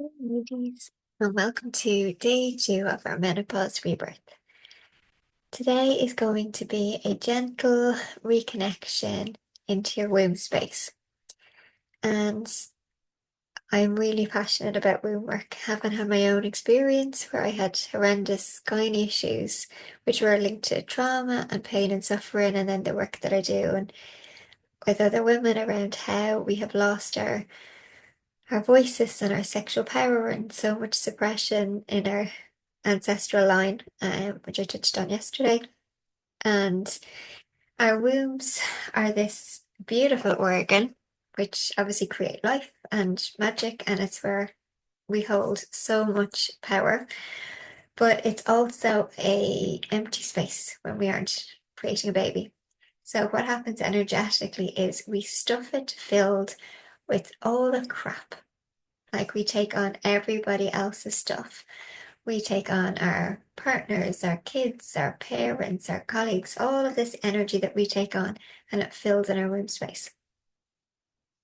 Hey, ladies, and welcome to day 2 of our menopause rebirth. Today is going to be a gentle reconnection into your womb space. And I'm really passionate about womb work, having had my own experience where I had horrendous gynae issues, which were linked to trauma and pain and suffering, and then the work that I do and with other women around how we have lost our voices and our sexual power and so much suppression in our ancestral line, which I touched on yesterday. And our wombs are this beautiful organ, which obviously create life and magic, and it's where we hold so much power. But it's also a empty space when we aren't creating a baby. So what happens energetically is we stuff it filled with all the crap. Like we take on everybody else's stuff. We take on our partners, our kids, our parents, our colleagues, all of this energy that we take on, and it fills in our womb space.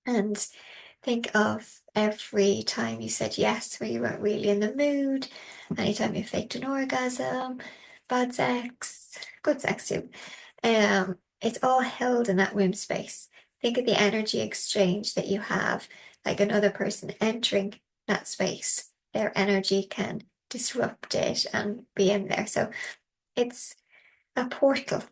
And think of every time you said yes when you weren't really in the mood, anytime you faked an orgasm, bad sex, good sex too. It's all held in that womb space. Think of the energy exchange that you have, like another person entering that space. Their energy can disrupt it and be in there. So it's a portal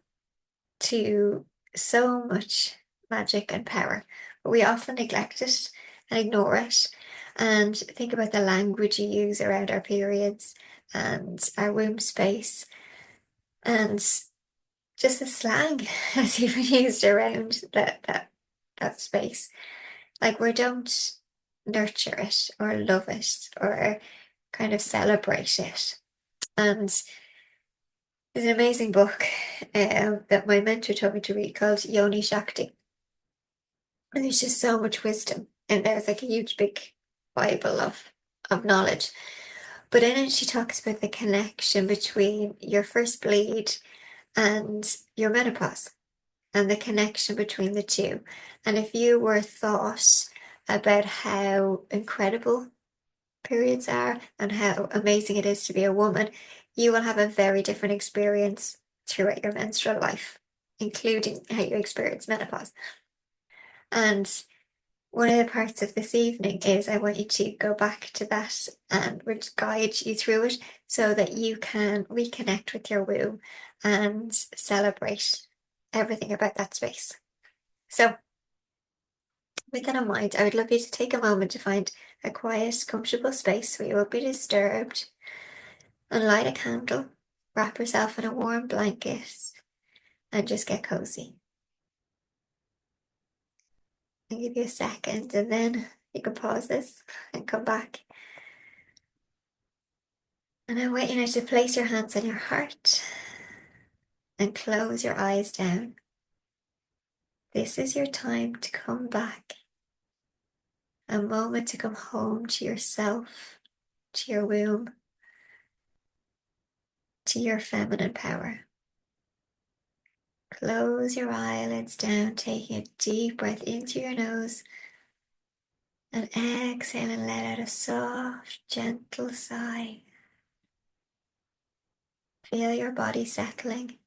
to so much magic and power, but we often neglect it and ignore it. And think about the language you use around our periods and our womb space, and just the slang that's even used around that space. Like we don't nurture it or love it or kind of celebrate it. And there's an amazing book that my mentor told me to read called Yoni Shakti. And there's just so much wisdom. And there's like a huge big Bible of knowledge. But in it, she talks about the connection between your first bleed and your menopause and the connection between the two. And if you were thought about how incredible periods are and how amazing it is to be a woman, you will have a very different experience throughout your menstrual life, including how you experience menopause. And one of the parts of this evening is I want you to go back to that and we'll guide you through it so that you can reconnect with your womb and celebrate everything about that space. So, with that in mind, I would love you to take a moment to find a quiet, comfortable space where you won't be disturbed and light a candle, wrap yourself in a warm blanket, and just get cozy. I'll give you a second and then you can pause this and come back. And I want you now to place your hands on your heart and close your eyes down. This is your time to come back, a moment to come home to yourself, to your womb, to your feminine power. Close your eyelids down, taking a deep breath into your nose and exhale and let out a soft, gentle sigh. Feel your body settling,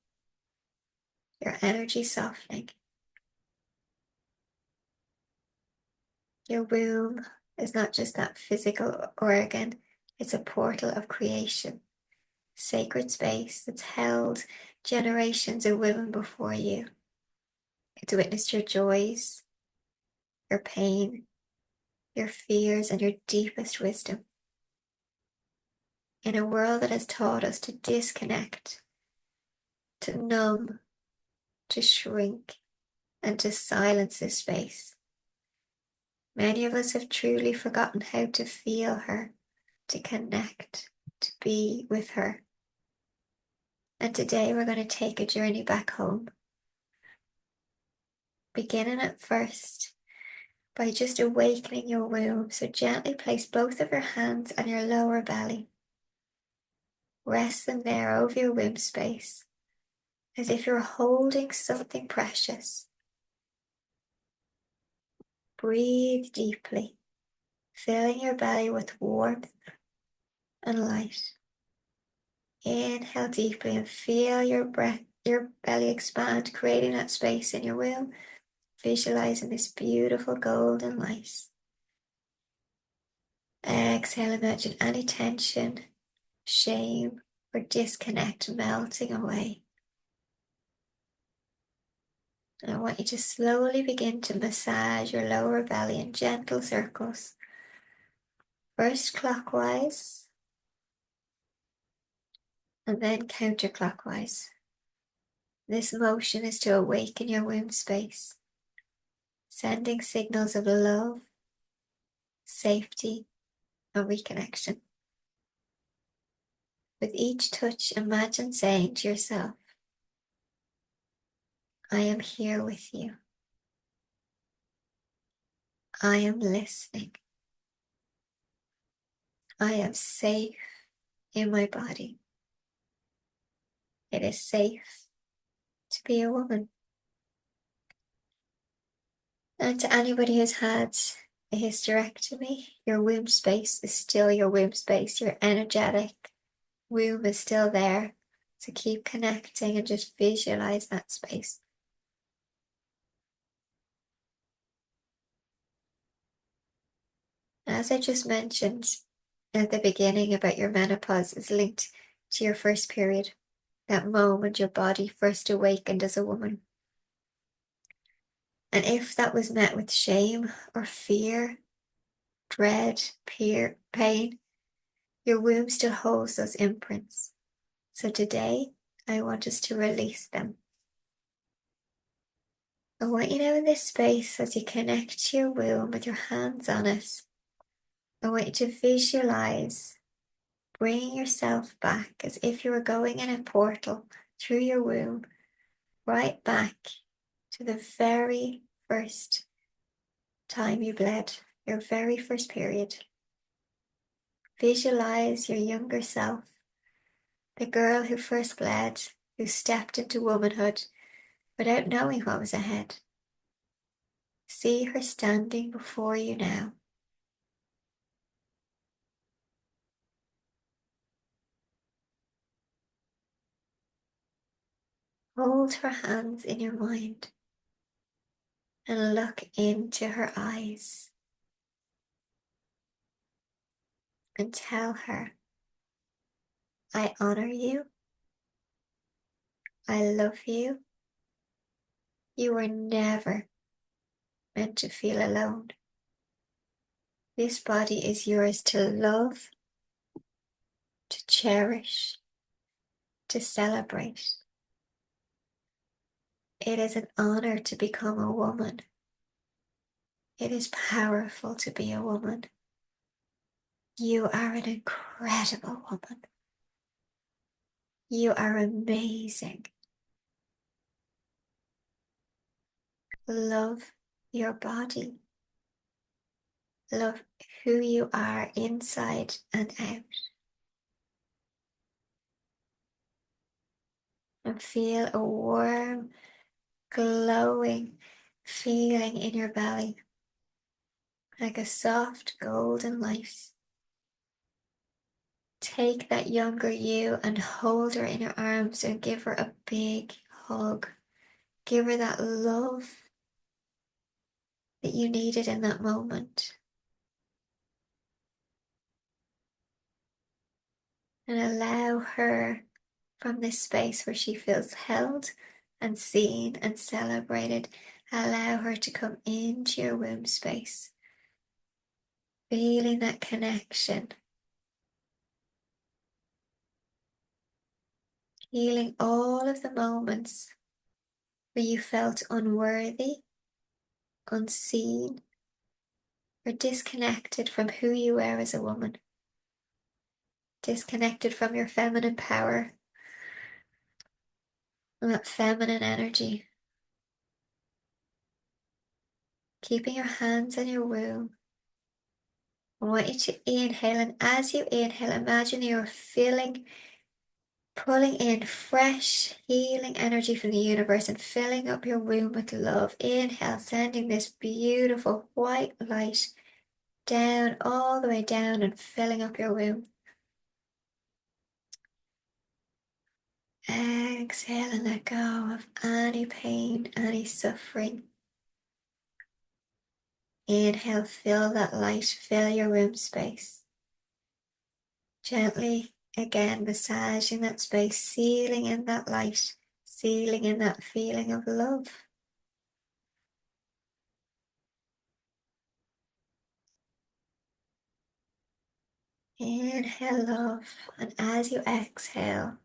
your energy softening. Your womb is not just that physical organ, it's a portal of creation, sacred space that's held generations of women before you. It's witnessed your joys, your pain, your fears, and your deepest wisdom. In a world that has taught us to disconnect, to numb, to shrink, and to silence this space, many of us have truly forgotten how to feel her, to connect, to be with her. And today we're going to take a journey back home. Beginning at first by just awakening your womb. So gently place both of your hands on your lower belly. Rest them there over your womb space as if you're holding something precious. Breathe deeply. filling your belly with warmth and light. Inhale deeply and feel your belly expand, creating that space in your womb, visualizing this beautiful golden light. Exhale, imagine any tension, shame, or disconnect melting away. And I want you to slowly begin to massage your lower belly in gentle circles. First clockwise, and then counterclockwise. This motion is to awaken your womb space, sending signals of love, safety, and reconnection. With each touch, imagine saying to yourself, I am here with you. I am listening. I am safe in my body. It is safe to be a woman. And to anybody who's had a hysterectomy, your womb space is still your womb space. Your energetic womb is still there. So keep connecting and just visualize that space. As I just mentioned at the beginning about your menopause is linked to your first period, that moment your body first awakened as a woman. And if that was met with shame or fear, dread, pain, your womb still holds those imprints. So today, I want us to release them. I want you now in this space, as you connect to your womb with your hands on it, I want you to visualize bringing yourself back as if you were going in a portal through your womb, right back to the very first time you bled, your very first period. Visualize your younger self, the girl who first bled, who stepped into womanhood without knowing what was ahead. See her standing before you now. Hold her hands in your mind and look into her eyes and tell her, I honor you, I love you, you were never meant to feel alone. This body is yours to love, to cherish, to celebrate. It is an honor to become a woman. It is powerful to be a woman. You are an incredible woman. You are amazing. Love your body. Love who you are inside and out. And feel a warm, glowing feeling in your belly, like a soft golden light. Take that younger you and hold her in your arms and give her a big hug. Give her that love that you needed in that moment. And allow her, from this space where she feels held and seen and celebrated, allow her to come into your womb space, feeling that connection, healing all of the moments where you felt unworthy, unseen, or disconnected from who you were as a woman, disconnected from your feminine power and that feminine energy. Keeping your hands on your womb, I want you to inhale, and as you inhale, imagine you're pulling in fresh healing energy from the universe and filling up your womb with love. Inhale, sending this beautiful white light down, all the way down and filling up your womb. Exhale and let go of any pain, any suffering. Inhale, feel that light, fill your womb space. Gently, again, massaging that space, sealing in that light, sealing in that feeling of love. Inhale, love, and as you exhale,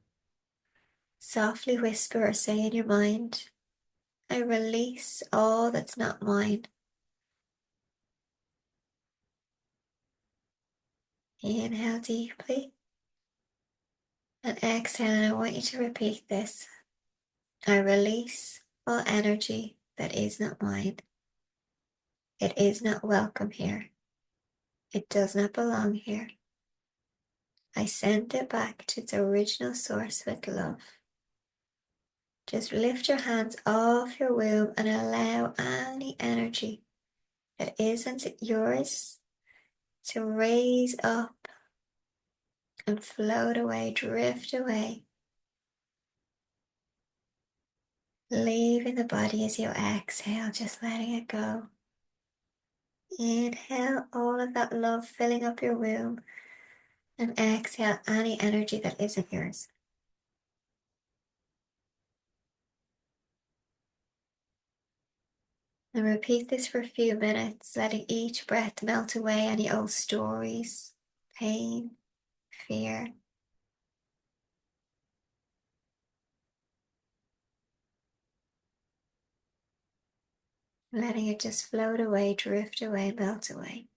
softly whisper or say in your mind, I release all that's not mine. Inhale deeply and exhale, and I want you to repeat this. I release all energy that is not mine. It is not welcome here. It does not belong here. I send it back to its original source with love. Just lift your hands off your womb and allow any energy that isn't yours to raise up and float away, drift away, leaving the body as you exhale, just letting it go. Inhale all of that love filling up your womb and exhale any energy that isn't yours. And repeat this for a few minutes, letting each breath melt away any old stories, pain, fear. Letting it just float away, drift away, melt away.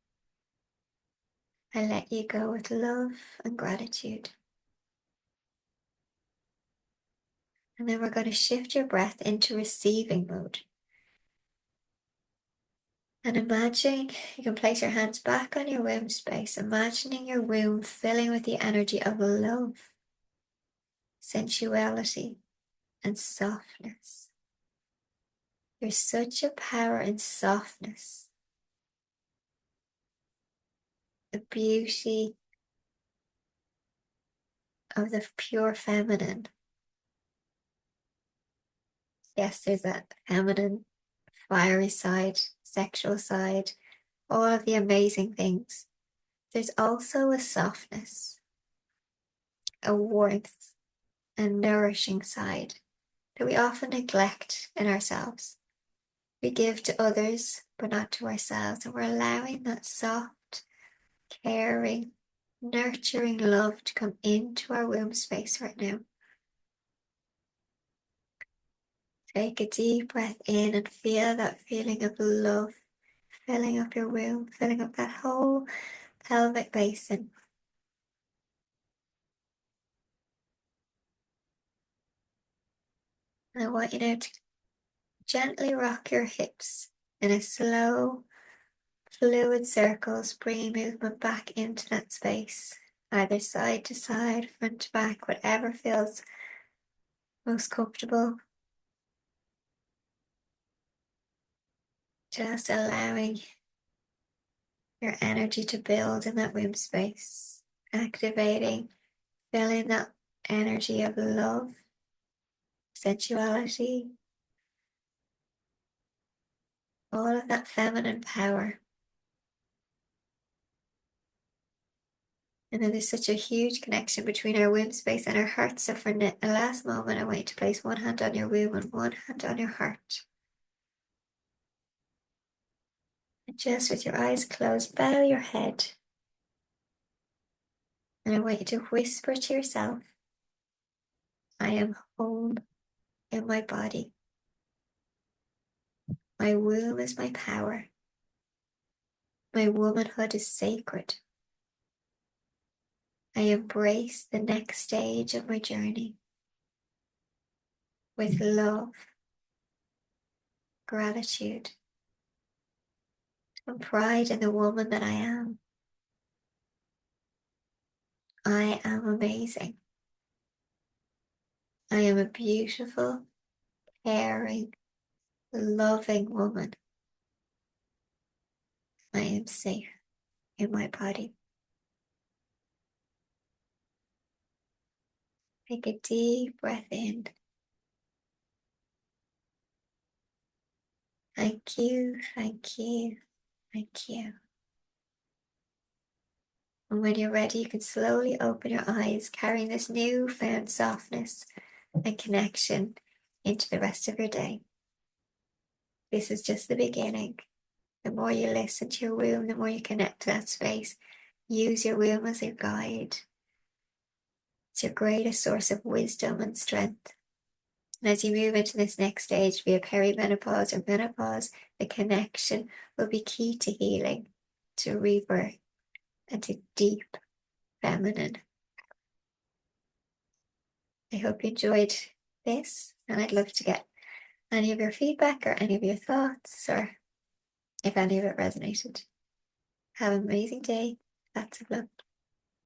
I let you go with love and gratitude. And then we're going to shift your breath into receiving mode. And imagine you can place your hands back on your womb space, imagining your womb filling with the energy of love, sensuality, and softness. There's such a power in softness, the beauty of the pure feminine. Yes, there's that feminine, fiery side, sexual side, all of the amazing things. There's also a softness, a warmth, a nourishing side that we often neglect in ourselves. We give to others, but not to ourselves, and we're allowing that soft, caring, nurturing love to come into our womb space right now. Take a deep breath in and feel that feeling of love filling up your womb, filling up that whole pelvic basin. And I want you now to gently rock your hips in a slow, fluid circles, bringing movement back into that space, either side to side, front to back, whatever feels most comfortable. Just allowing your energy to build in that womb space, activating, filling that energy of love, sensuality, all of that feminine power. And then there's such a huge connection between our womb space and our heart. So for the last moment, I want you to place one hand on your womb and one hand on your heart. And just with your eyes closed, bow your head. And I want you to whisper to yourself, I am home in my body. My womb is my power. My womanhood is sacred. I embrace the next stage of my journey with love, gratitude, and pride in the woman that I am. I am amazing. I am a beautiful, caring, loving woman. I am safe. in my body. Take a deep breath in. Thank you, thank you, thank you. And when you're ready, you can slowly open your eyes, carrying this newfound softness and connection into the rest of your day. This is just the beginning. The more you listen to your womb, the more you connect to that space. Use your womb as your guide. It's your greatest source of wisdom and strength. And as you move into this next stage, be it perimenopause or menopause, the connection will be key to healing, to rebirth, and to deep feminine. I hope you enjoyed this, and I'd love to get any of your feedback or any of your thoughts, or if any of it resonated. Have an amazing day. Lots of love.